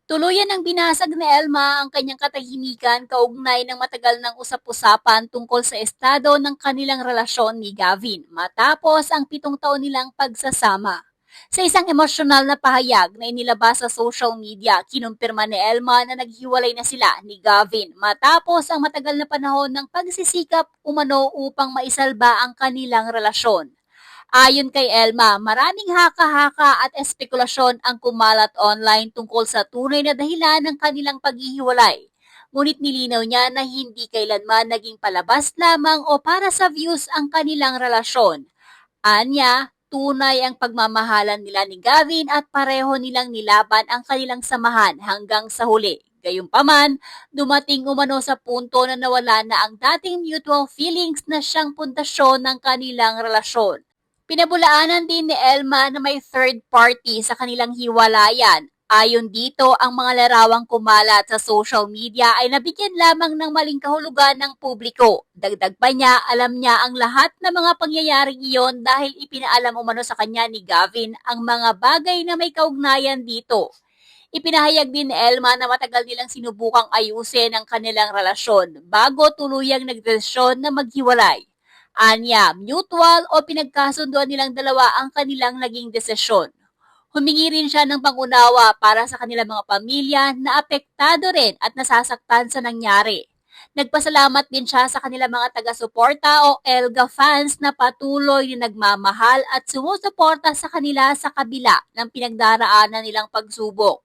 Tuluyan ng binasag ni Elma ang kanyang katahimikan kaugnay ng matagal ng usap-usapan tungkol sa estado ng kanilang relasyon ni Gavin matapos ang 7 taon nilang pagsasama. Sa isang emosyonal na pahayag na inilabas sa social media, kinumpirma ni Elma na naghiwalay na sila ni Gavin matapos ang matagal na panahon ng pagsisikap umano upang maisalba ang kanilang relasyon. Ayon kay Elma, maraming haka-haka at espekulasyon ang kumalat online tungkol sa tunay na dahilan ng kanilang paghihiwalay. Ngunit nilinaw niya na hindi kailanman naging palabas lamang o para sa views ang kanilang relasyon. Anya, tunay ang pagmamahalan nila ni Gavin at pareho nilang nilaban ang kanilang samahan hanggang sa huli. Gayunpaman, dumating umano sa punto na nawala na ang dating mutual feelings na siyang pundasyon ng kanilang relasyon. Pinabulaanan din ni Elma na may third party sa kanilang hiwalayan. Ayon dito, ang mga larawang kumalat sa social media ay nabigyan lamang ng maling kahulugan ng publiko. Dagdag pa niya, alam niya ang lahat ng mga pangyayaring iyon dahil ipinaalam umano sa kanya ni Gavin ang mga bagay na may kaugnayan dito. Ipinahayag din ni Elma na matagal nilang sinubukang ayusin ang kanilang relasyon bago tuluyang nagdesisyon na maghiwalay. Anya, mutual o pinagkasunduan nilang dalawa ang kanilang naging desisyon. Humingi rin siya ng pangunawa para sa kanilang mga pamilya na apektado rin at nasasaktan sa nangyari. Nagpasalamat din siya sa kanilang mga taga-suporta o Elga fans na patuloy na nagmamahal at sumusuporta sa kanila sa kabila ng pinagdaraanan nilang pagsubok.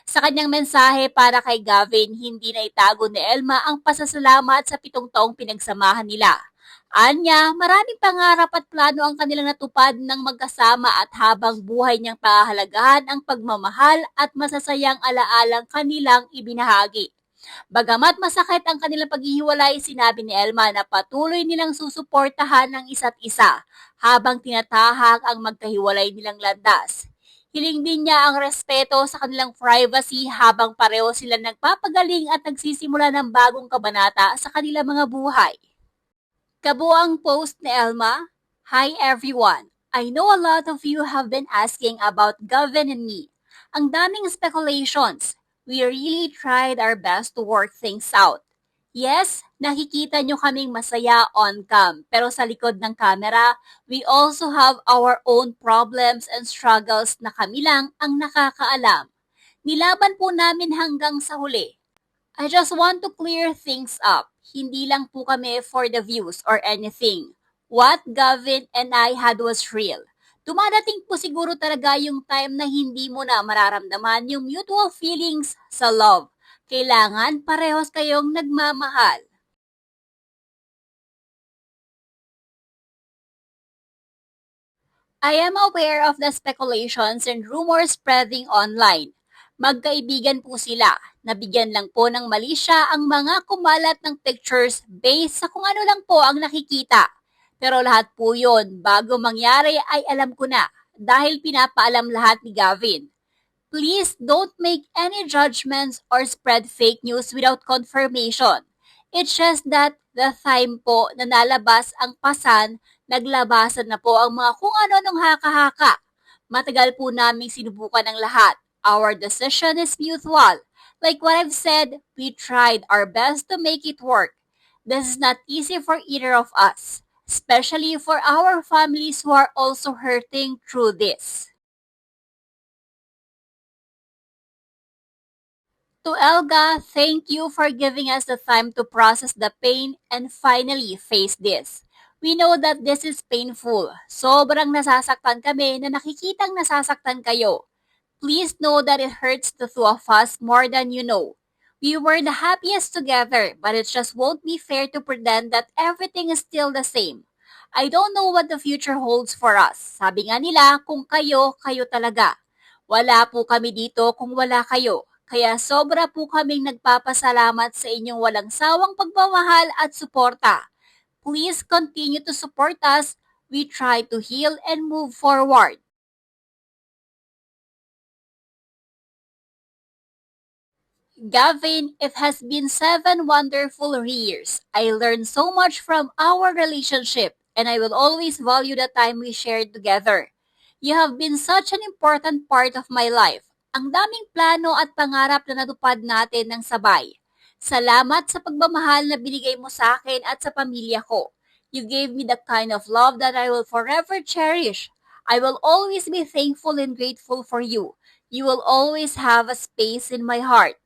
Sa kanyang mensahe para kay Gavin, hindi na itago ni Elma ang pasasalamat sa 7 taong pinagsamahan nila. Anya, maraming pangarap at plano ang kanilang natupad ng magkasama at habang buhay niyang pahahalagahan ang pagmamahal at masasayang alaalang kanilang ibinahagi. Bagamat masakit ang kanilang paghihiwalay, sinabi ni Elma na patuloy nilang susuportahan ang isa't isa habang tinatahak ang magkahiwalay nilang landas. Hiling din niya ang respeto sa kanilang privacy habang pareho sila nagpapagaling at nagsisimula ng bagong kabanata sa kanilang mga buhay. Kabuang post ni Elma, Hi everyone! I know a lot of you have been asking about Gavin and me. Ang daming speculations. We really tried our best to work things out. Yes, nakikita nyo kaming masaya on cam, pero sa likod ng camera, we also have our own problems and struggles na kami lang ang nakakaalam. Nilaban po namin hanggang sa huli. I just want to clear things up. Hindi lang po kami for the views or anything. What Gavin and I had was real. Dumadating po siguro talaga yung time na hindi mo na mararamdaman yung mutual feelings sa love. Kailangan parehos kayong nagmamahal. I am aware of the speculations and rumors spreading online. Magkaibigan po sila. Nabigyan lang po ng mali siya ang mga kumalat ng pictures based sa kung ano lang po ang nakikita. Pero lahat po yun, bago mangyari ay alam ko na dahil pinapaalam lahat ni Gavin. Please don't make any judgments or spread fake news without confirmation. It's just that the time po na nalabas ang pasan, naglabasan na po ang mga kung ano-anong haka-haka. Matagal po namin sinubukan ang lahat. Our decision is mutual. Like what I've said, we tried our best to make it work. This is not easy for either of us, especially for our families who are also hurting through this. To Elga, thank you for giving us the time to process the pain and finally face this. We know that this is painful. Sobrang nasasaktan kami na nakikitang nasasaktan kayo. Please know that it hurts the two of us more than you know. We were the happiest together, but it just won't be fair to pretend that everything is still the same. I don't know what the future holds for us. Sabi nga nila, kung kayo, kayo talaga. Wala po kami dito kung wala kayo. Kaya sobra po kaming nagpapasalamat sa inyong walang sawang pagmamahal at suporta. Please continue to support us. We try to heal and move forward. Gavin, it has been 7 wonderful years. I learned so much from our relationship, and I will always value the time we shared together. You have been such an important part of my life. Ang daming plano at pangarap na natupad natin ng sabay. Salamat sa pagmamahal na binigay mo sa akin at sa pamilya ko. You gave me the kind of love that I will forever cherish. I will always be thankful and grateful for you. You will always have a space in my heart.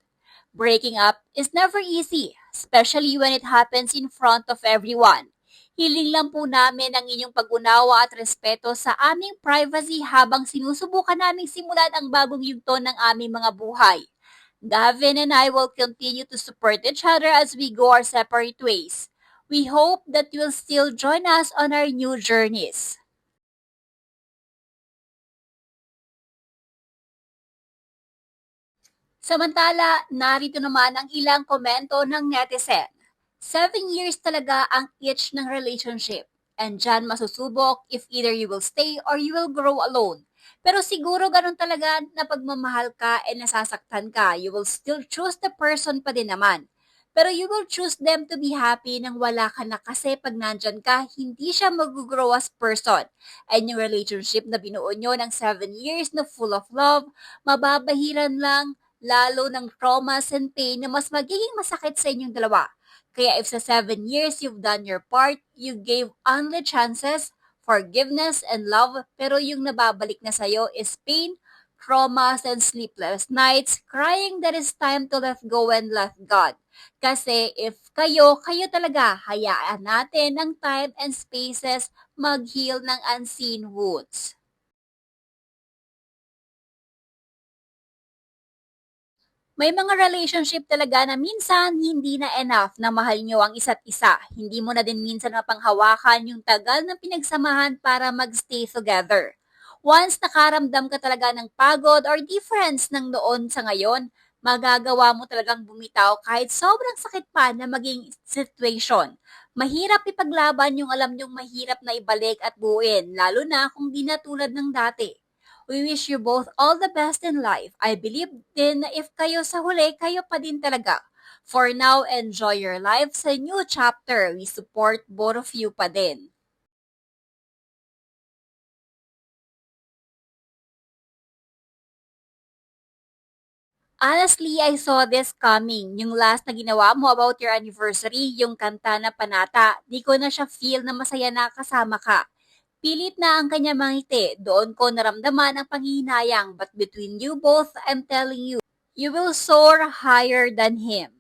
Breaking up is never easy, especially when it happens in front of everyone. Hiling lang po namin ang inyong pag-unawa at respeto sa aming privacy habang sinusubukan naming simulan ang bagong yugto ng aming mga buhay. Gavin and I will continue to support each other as we go our separate ways. We hope that you will still join us on our new journeys. Samantala, narito naman ang ilang komento ng netizen. 7 years talaga ang itch ng relationship. And dyan masusubok if either you will stay or you will grow alone. Pero siguro ganun talaga na pagmamahal ka and nasasaktan ka, you will still choose the person pa din naman. Pero you will choose them to be happy nang wala ka na kasi pag nandyan ka, hindi siya mag-grow as person. And yung relationship na binuo nyo ng 7 years na full of love, mababahiran lang lalo ng traumas and pain na mas magiging masakit sa inyong dalawa. Kaya if sa 7 years you've done your part, you gave only chances, forgiveness, and love, pero yung nababalik na sa'yo is pain, traumas, and sleepless nights, crying that it's time to let go and let God. Kasi if kayo talaga, hayaan natin ng time and spaces mag-heal ng unseen wounds. May mga relationship talaga na minsan hindi na enough na mahal nyo ang isa't isa. Hindi mo na din minsan mapanghawakan yung tagal ng pinagsamahan para magstay together. Once nakaramdam ka talaga ng pagod or difference ng noon sa ngayon, magagawa mo talagang bumitaw kahit sobrang sakit pa na maging situation. Mahirap ipaglaban yung alam nyong mahirap na ibalik at buuin, lalo na kung di na tulad ng dati. We wish you both all the best in life. I believe din na if kayo sa huli, kayo pa din talaga. For now, enjoy your life sa new chapter. We support both of you pa din. Honestly, I saw this coming. Yung last na ginawa mo about your anniversary, yung kanta na Panata, di ko na siya feel na masaya na kasama ka. Pilit na ang kanya mangiti. Doon ko naramdaman ang panghihinayang. But between you both, I'm telling you, you will soar higher than him.